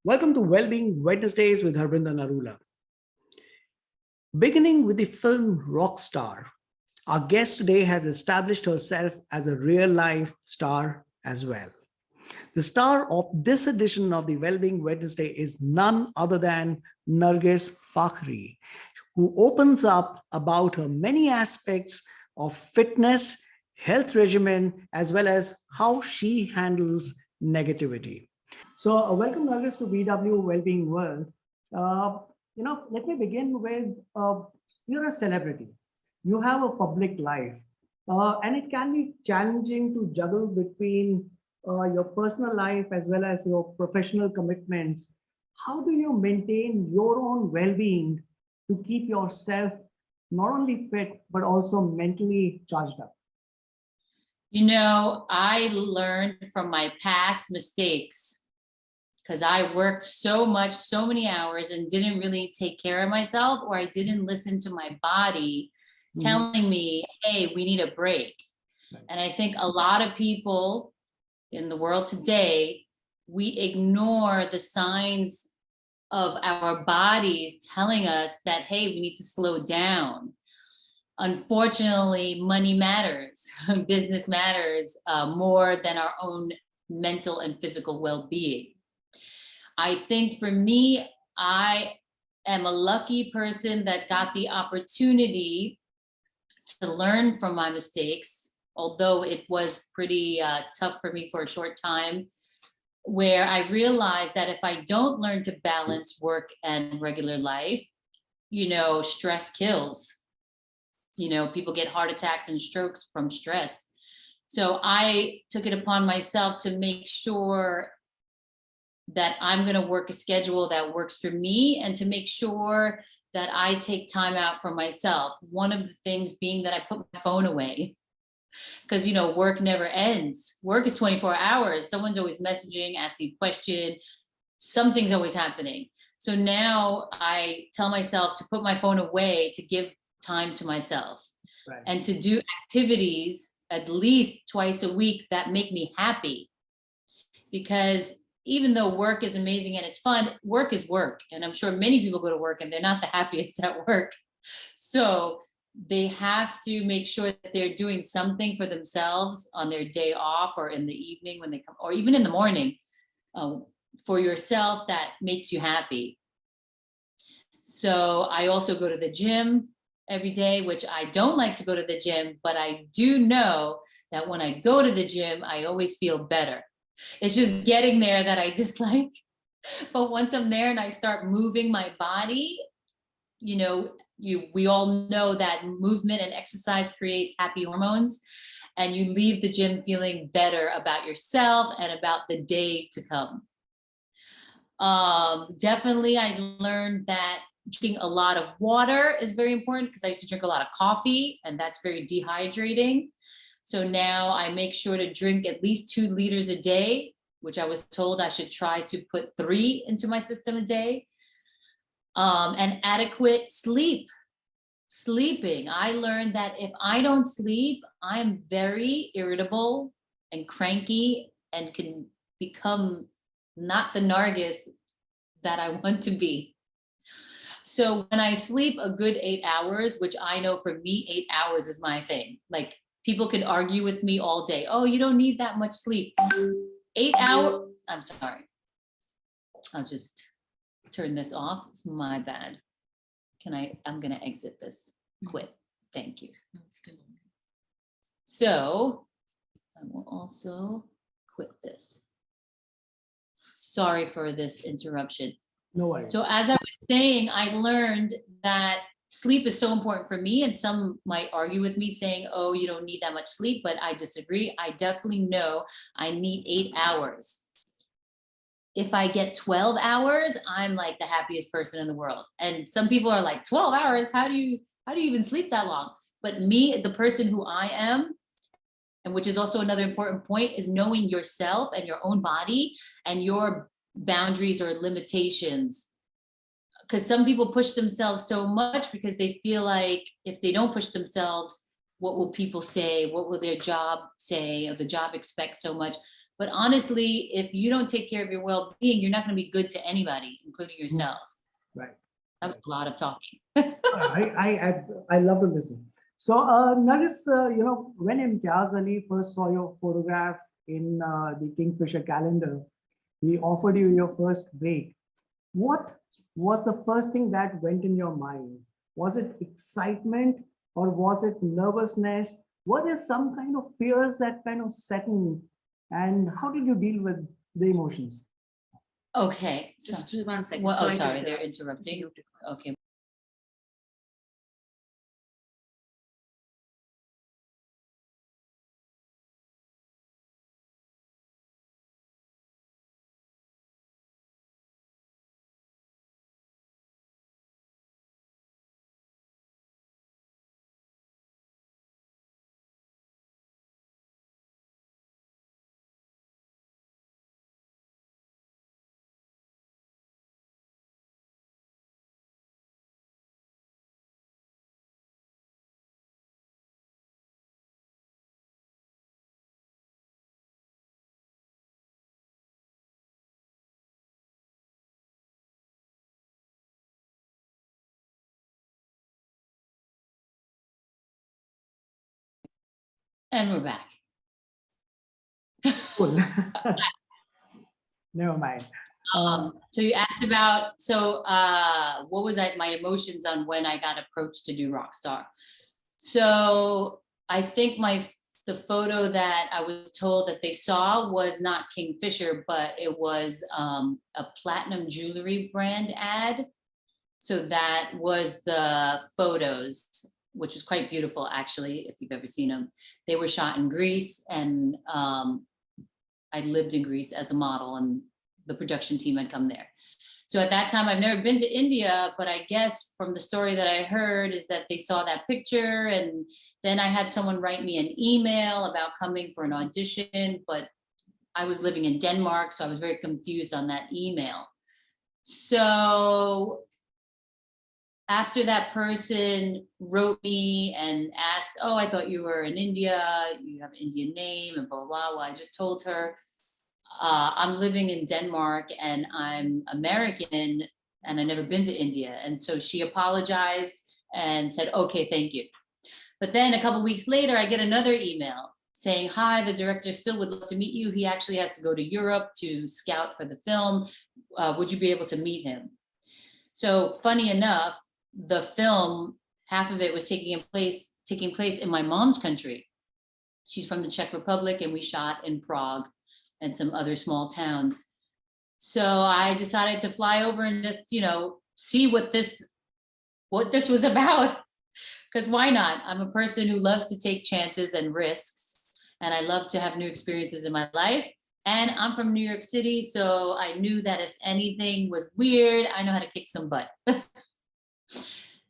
Welcome to Wellbeing Wednesdays with Harbinder Narula. Beginning with the film Rockstar, our guest today has established herself as a real-life star as well. The star of this edition of the Wellbeing Wednesday is none other than Nargis Fakhri, who opens up about her many aspects of fitness, health regimen, as well as how she handles negativity. So welcome, Nargis, to BW Wellbeing World. Let me begin with, you're a celebrity. You have a public life, and it can be challenging to juggle between your personal life as well as your professional commitments. How do you maintain your own well-being to keep yourself not only fit, but also mentally charged up? I learned from my past mistakes because I worked so much, so many hours and didn't really take care of myself, or I didn't listen to my body telling me, hey, we need a break. Right. And I think a lot of people in the world today, we ignore the signs of our bodies telling us that, hey, we need to slow down. Unfortunately, money matters, business matters more than our own mental and physical well-being. I think for me, I am a lucky person that got the opportunity to learn from my mistakes, although it was pretty tough for me for a short time, where I realized that if I don't learn to balance work and regular life, stress kills. People get heart attacks and strokes from stress. So I took it upon myself to make sure that I'm going to work a schedule that works for me and to make sure that I take time out for myself. One of the things being that I put my phone away because, work never ends. Work is 24 hours. Someone's always messaging, asking a question. Something's always happening. So now I tell myself to put my phone away to give time to myself. Right. And to do activities at least twice a week that make me happy. Because even though work is amazing and it's fun, work is work. And I'm sure many people go to work and they're not the happiest at work. So they have to make sure that they're doing something for themselves on their day off or in the evening when they come, or even in the morning for yourself that makes you happy. So I also go to the gym every day, which I don't like to go to the gym, but I do know that when I go to the gym, I always feel better. It's just getting there that I dislike. But once I'm there and I start moving my body, we all know that movement and exercise creates happy hormones, and you leave the gym feeling better about yourself and about the day to come. Definitely, I learned that drinking a lot of water is very important because I used to drink a lot of coffee and that's very dehydrating. So now I make sure to drink at least 2 liters a day, which I was told I should try to put 3 into my system a day. And adequate sleeping. I learned that if I don't sleep, I'm very irritable and cranky and can become not the Nargis that I want to be. So when I sleep a good 8 hours, which I know for me, 8 hours is my thing. Like, people could argue with me all day. Oh, you don't need that much sleep. 8 hours. I'm sorry. I'll just turn this off. It's my bad. I'm going to exit this. Quit. Thank you. So I will also quit this. Sorry for this interruption. No worries. So as I was saying, I learned that sleep is so important for me, and some might argue with me saying, oh, you don't need that much sleep, but I disagree. I definitely know I need 8 hours. If I get 12 hours, I'm like the happiest person in the world. And some people are like, 12 hours? How do you even sleep that long? But me, the person who I am, and which is also another important point, is knowing yourself and your own body and your boundaries or limitations. Because some people push themselves so much because they feel like if they don't push themselves, what will people say? What will their job say? Or the job expect so much? But honestly, if you don't take care of your well-being, you're not going to be good to anybody, including yourself. Right. That was a lot of talking. I love to listen. So, Nargis, when Imtiaz Ali first saw your photograph in the Kingfisher calendar, he offered you your first break. What was the first thing that went in your mind? Was it excitement or was it nervousness? Were there some kind of fears that kind of set in? And how did you deal with the emotions? Okay. Just 1 second. Well, oh, Sorry to sorry, they're interrupt. interrupting. Okay. And we're back. Cool. Never mind. So you asked about, what was my emotions on when I got approached to do Rockstar? So I think the photo that I was told that they saw was not Kingfisher, but it was a platinum jewelry brand ad. So that was the photos, which was quite beautiful, actually, if you've ever seen them. They were shot in Greece, and I lived in Greece as a model, and the production team had come there. So at that time, I've never been to India, but I guess from the story that I heard is that they saw that picture, and then I had someone write me an email about coming for an audition, but I was living in Denmark, so I was very confused on that email. So after that person wrote me and asked, oh, I thought you were in India, you have an Indian name, and blah, blah, blah. Well, I just told her, I'm living in Denmark and I'm American and I've never been to India. And so she apologized and said, okay, thank you. But then a couple of weeks later, I get another email saying, hi, the director still would love to meet you. He actually has to go to Europe to scout for the film. Would you be able to meet him? So funny enough, the film, half of it was taking place in my mom's country. She's from the Czech Republic, and we shot in Prague and some other small towns. So I decided to fly over and just, see what this was about. Because why not? I'm a person who loves to take chances and risks, and I love to have new experiences in my life. And I'm from New York City, so I knew that if anything was weird, I know how to kick some butt.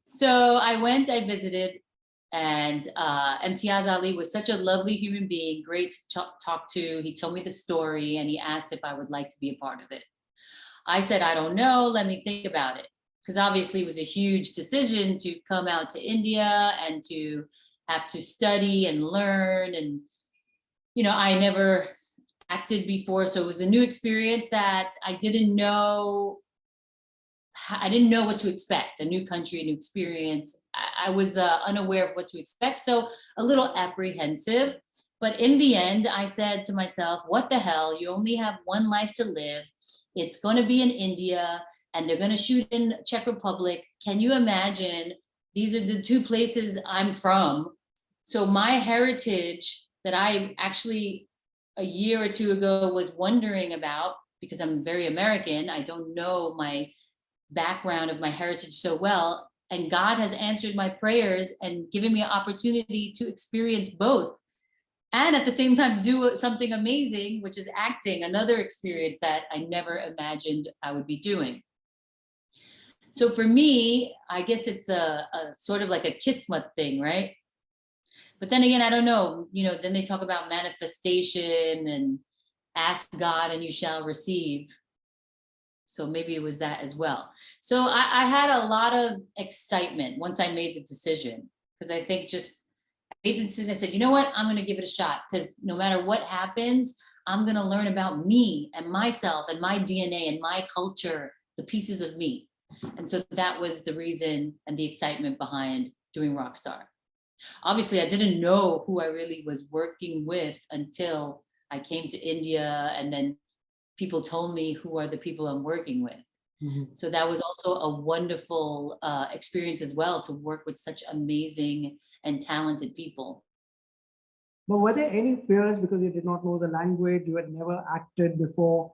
So I went, I visited, and Imtiaz Ali was such a lovely human being, great to talk to. He told me the story, and he asked if I would like to be a part of it. I said, I don't know, let me think about it. Because obviously it was a huge decision to come out to India and to have to study and learn. And, I never acted before, so it was a new experience that I didn't know what to expect. A new country, a new experience. I was unaware of what to expect, so a little apprehensive. But in the end, I said to myself, what the hell? You only have one life to live. It's going to be in India, and they're going to shoot in Czech Republic. Can you imagine? These are the two places I'm from. So my heritage that I actually a year or two ago was wondering about, because I'm very American, I don't know my background of my heritage so well, and God has answered my prayers and given me an opportunity to experience both, and at the same time do something amazing, which is acting, another experience that I never imagined I would be doing. So for me, I guess it's a sort of like a kismet thing, right? But then again, I don't know, then they talk about manifestation and ask God and you shall receive. So maybe it was that as well. So I had a lot of excitement once I made the decision, because I think I made the decision. I said, you know what, I'm going to give it a shot, because no matter what happens, I'm going to learn about me and myself and my DNA and my culture, the pieces of me. And so that was the reason and the excitement behind doing Rockstar. Obviously, I didn't know who I really was working with until I came to India, and then people told me who are the people I'm working with. Mm-hmm. So that was also a wonderful experience as well, to work with such amazing and talented people. But were there any fears because you did not know the language, you had never acted before?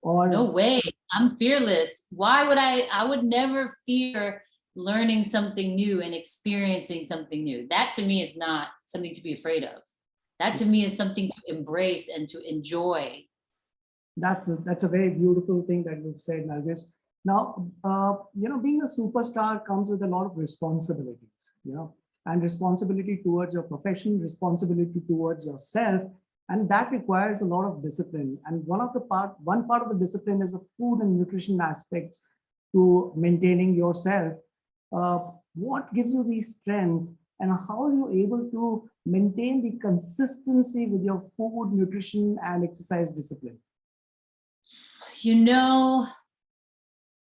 Or no way, I'm fearless. Why would I would never fear learning something new and experiencing something new. That to me is not something to be afraid of. That to me is something to embrace and to enjoy. That's a very beautiful thing that you've said, Nargis. Now, being a superstar comes with a lot of responsibilities, and responsibility towards your profession, responsibility towards yourself, and that requires a lot of discipline. And one part of the discipline is the food and nutrition aspects to maintaining yourself. What gives you the strength, and how are you able to maintain the consistency with your food, nutrition, and exercise discipline?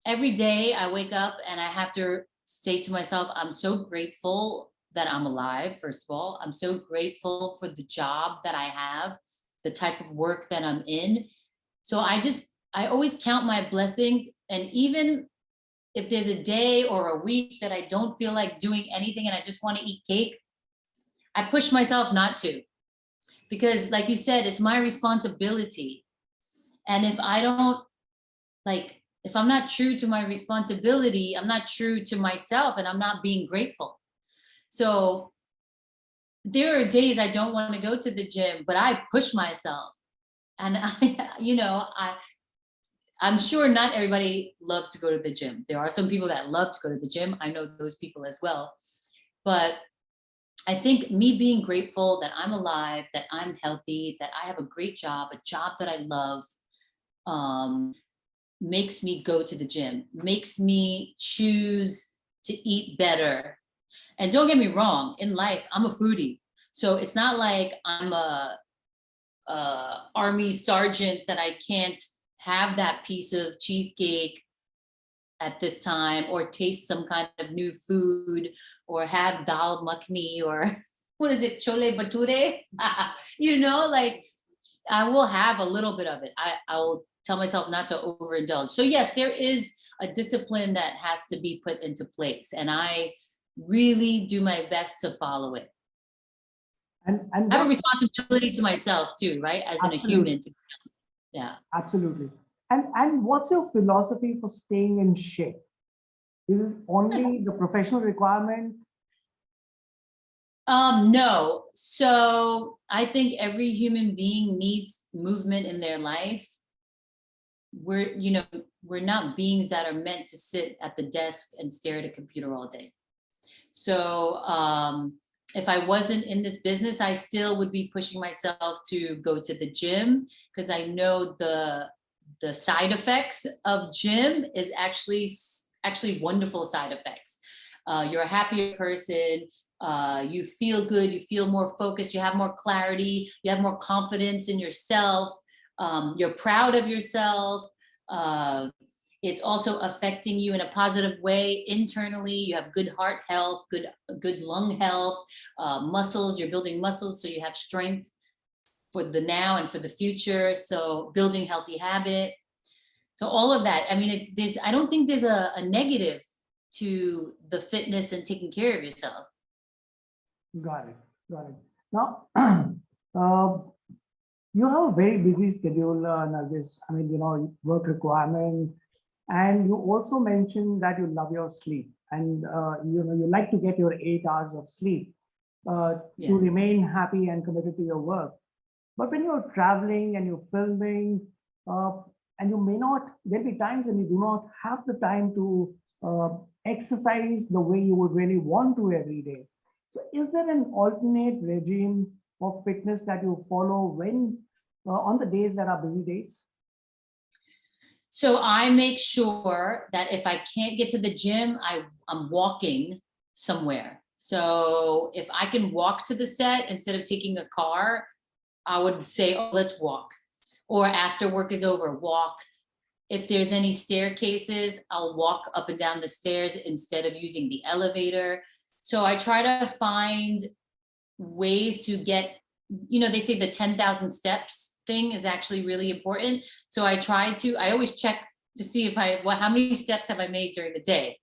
Every day I wake up and I have to say to myself, I'm so grateful that I'm alive. First of all, I'm so grateful for the job that I have, the type of work that I'm in. So I always count my blessings. And even if there's a day or a week that I don't feel like doing anything and I just want to eat cake, I push myself not to. Because like you said, it's my responsibility. And if I'm not true to my responsibility, I'm not true to myself, and I'm not being grateful. So there are days I don't want to go to the gym, but I push myself. And I'm sure not everybody loves to go to the gym. There are some people that love to go to the gym. I know those people as well. But I think me being grateful that I'm alive, that I'm healthy, that I have a great job, a job that I love, makes me go to the gym, makes me choose to eat better. And don't get me wrong, in life, I'm a foodie. So it's not like I'm a army sergeant that I can't have that piece of cheesecake at this time, or taste some kind of new food, or have dal makhni, or what is it, chole bhature? I will have a little bit of it. I will tell myself not to overindulge. So yes, there is a discipline that has to be put into place, and I really do my best to follow it. And I have a responsibility to myself too, right? As a human. Yeah. Absolutely. And what's your philosophy for staying in shape? Is it only the professional requirement? No. So I think every human being needs movement in their life. We're not beings that are meant to sit at the desk and stare at a computer all day. So if I wasn't in this business, I still would be pushing myself to go to the gym, because I know the side effects of gym is actually wonderful side effects. You're a happier person. You feel good. You feel more focused. You have more clarity. You have more confidence in yourself. You're proud of yourself. It's also affecting you in a positive way internally. You have good heart health, good lung health, muscles. You're building muscles, so you have strength for the now and for the future. So building healthy habit. So all of that. I mean, I don't think there's a negative to the fitness and taking care of yourself. Got it. Now, you have a very busy schedule, Nargis. I mean, work requirement, and you also mentioned that you love your sleep, and you like to get your 8 hours of sleep Yes. to remain happy and committed to your work. But when you're traveling and you're filming, and there'll be times when you do not have the time to exercise the way you would really want to every day. So is there an alternate regime of fitness that you follow when on the days that are busy days? So I make sure that if I can't get to the gym, I'm walking somewhere. So if I can walk to the set instead of taking a car, I would say, oh, let's walk. or after work is over, walk. If there's any staircases, I'll walk up and down the stairs instead of using the elevator. So I try to find ways to get, they say the 10,000 steps thing is actually really important. So I always check to see how many steps have I made during the day.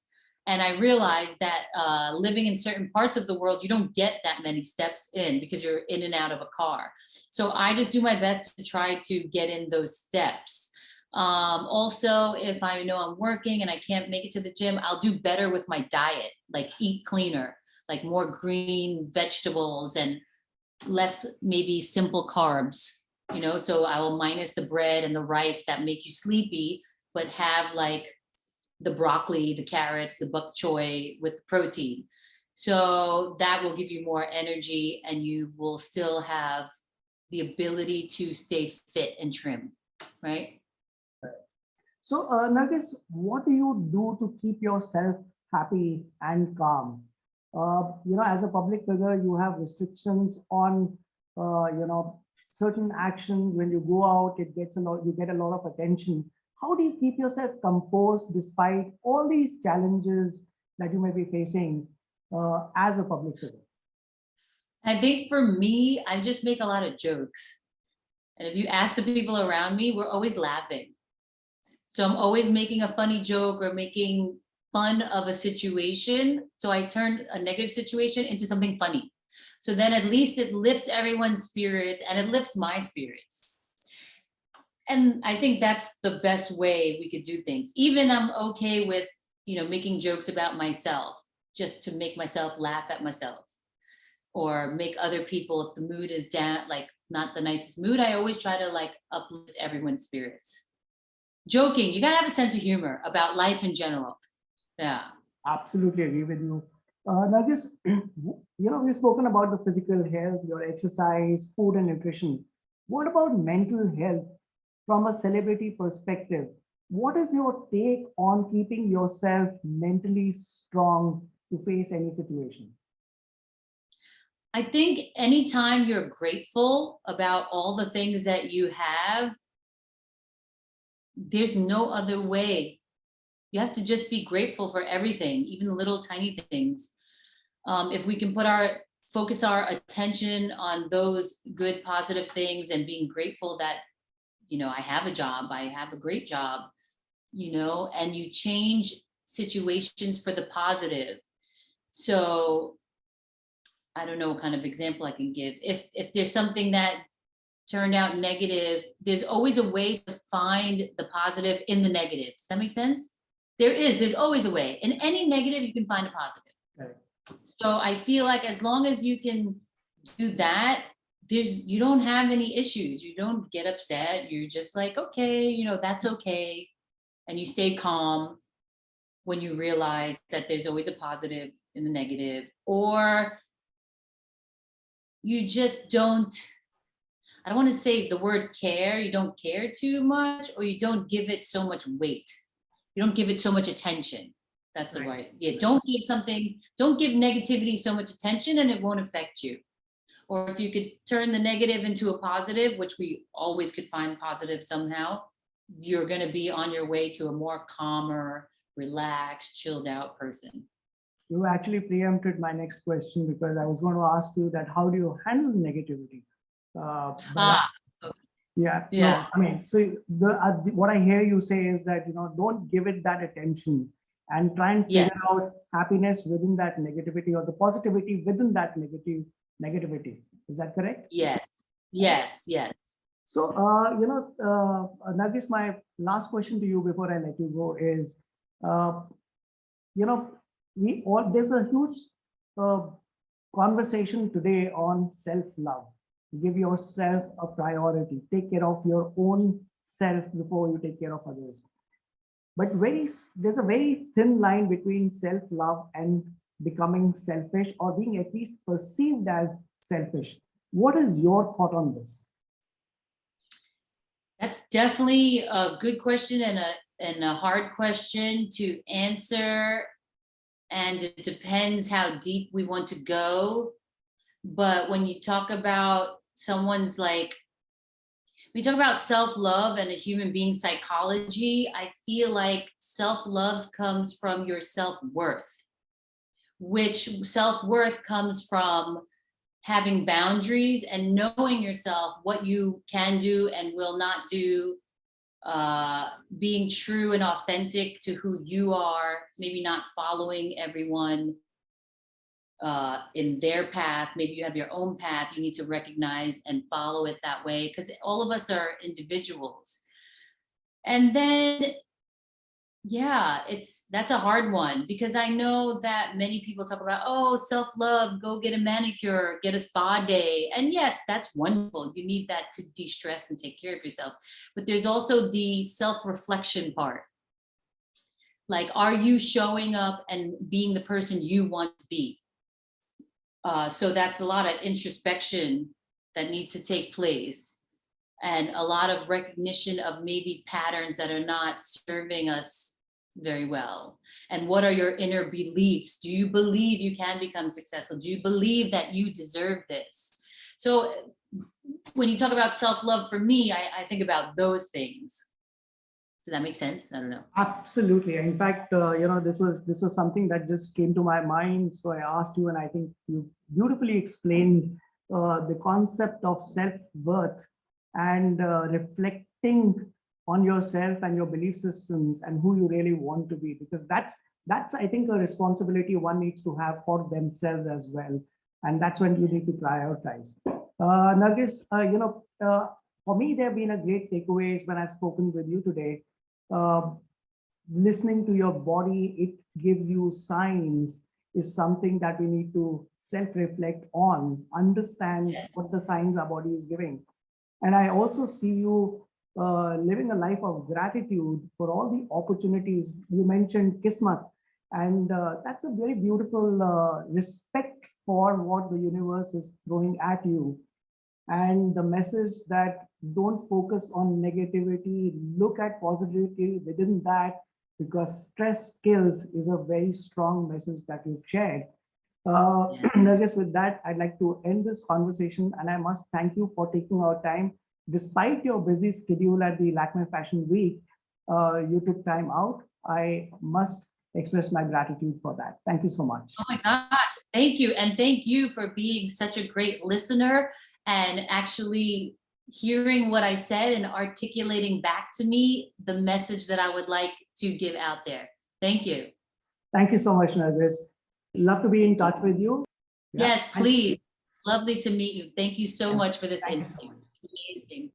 And I realized that living in certain parts of the world, you don't get that many steps in because you're in and out of a car. So I just do my best to try to get in those steps. Also, if I know I'm working and I can't make it to the gym, I'll do better with my diet, like eat cleaner, like more green vegetables and less maybe simple carbs, so I will minus the bread and the rice that make you sleepy, but have like the broccoli, the carrots, the bok choy with protein. So that will give you more energy and you will still have the ability to stay fit and trim, right? So, Nargis, what do you do to keep yourself happy and calm? As a public figure, you have restrictions on, certain actions. When you go out, you get a lot of attention. How do you keep yourself composed despite all these challenges that you may be facing as a public figure? I think for me, I just make a lot of jokes. And if you ask the people around me, we're always laughing. So I'm always making a funny joke or making fun of a situation. So I turn a negative situation into something funny. So then at least it lifts everyone's spirits and it lifts my spirits. And I think that's the best way we could do things. Even I'm okay with, making jokes about myself just to make myself laugh at myself or make other people, if the mood is down, like not the nicest mood, I always try to like uplift everyone's spirits. Joking, you gotta have a sense of humor about life in general. Yeah. Absolutely agree with you. Nargis, we've spoken about the physical health, your exercise, food and nutrition. What about mental health from a celebrity perspective? What is your take on keeping yourself mentally strong to face any situation? I think anytime you're grateful about all the things that you have, there's no other way. You have to just be grateful for everything, even little tiny things. If we can focus our attention on those good, positive things and being grateful that, I have a job, I have a great job, and you change situations for the positive. So I don't know what kind of example I can give. If there's something that turned out negative, there's always a way to find the positive in the negative. Does that make sense? There's always a way. In any negative, you can find a positive. Right. So I feel like as long as you can do that, you don't have any issues. You don't get upset. You're just like, okay, that's okay. And you stay calm when you realize that there's always a positive in the negative, or you just don't, I don't want to say the word care, you don't care too much, or you don't give it so much weight. You don't give it so much attention. That's the word. Yeah, don't give negativity so much attention and it won't affect you. Or if you could turn the negative into a positive, which we always could find positive somehow, you're going to be on your way to a more calmer, relaxed, chilled out person. You actually preempted my next question because I was going to ask you that how do you handle negativity? Yeah. Yeah. So what I hear you say is that, don't give it that attention and try and figure out happiness within that negativity or the positivity within that negativity. Is that correct? Yes. So, Nargis, my last question to you before I let you go is, there's a huge conversation today on self-love. Give yourself a priority. Take care of your own self before you take care of others. But there's a very thin line between self-love and becoming selfish or being at least perceived as selfish. What is your thought on this? That's definitely a good question and a hard question to answer. And it depends how deep we want to go. But when you talk about someone's like, We talk about self-love and a human being psychology. I feel like self-love comes from your self-worth, which self-worth comes from having boundaries and knowing yourself, what you can do and will not do, being true and authentic to who you are, maybe not following everyone in their path. Maybe you have your own path. You need to recognize and follow it that way, because all of us are individuals. And then, yeah, that's a hard one, because I know that many people talk about, oh, self-love, go get a manicure, get a spa day. And yes, that's wonderful. You need that to de-stress and take care of yourself. But there's also the self-reflection part. Like, are you showing up and being the person you want to be? So that's a lot of introspection that needs to take place, and a lot of recognition of maybe patterns that are not serving us very well. And what are your inner beliefs? Do you believe you can become successful? Do you believe that you deserve this? So when you talk about self-love, for me, I think about those things. Does that make sense? I don't know. Absolutely. In fact, this was something that just came to my mind. So I asked you, and I think you beautifully explained the concept of self-worth and reflecting on yourself and your belief systems and who you really want to be, because that's I think a responsibility one needs to have for themselves as well, and that's when you need to prioritize. Nargis, for me, there have been a great takeaways when I've spoken with you today. Uh, Listening to your body, it gives you signs, is something that we need to self-reflect on, understand Yes. what the signs our body is giving. And I also see you living a life of gratitude for all the opportunities. You mentioned Kismat, and that's a very beautiful respect for what the universe is throwing at you. And the message that don't focus on negativity, look at positivity within that, because stress kills is a very strong message that you've shared. Yes. Nargis, with that, I'd like to end this conversation, and I must thank you for taking our time. Despite your busy schedule at the Lakme Fashion Week, you took time out. I must express my gratitude for that. Thank you so much. Oh my gosh, thank you. And thank you for being such a great listener and actually hearing what I said and articulating back to me the message that I would like to give out there. Thank you. Thank you so much, Nargis. Love to be in touch with you. Yes, please. Lovely to meet you. Thank you so much for this Thank you interview. so much. Amazing.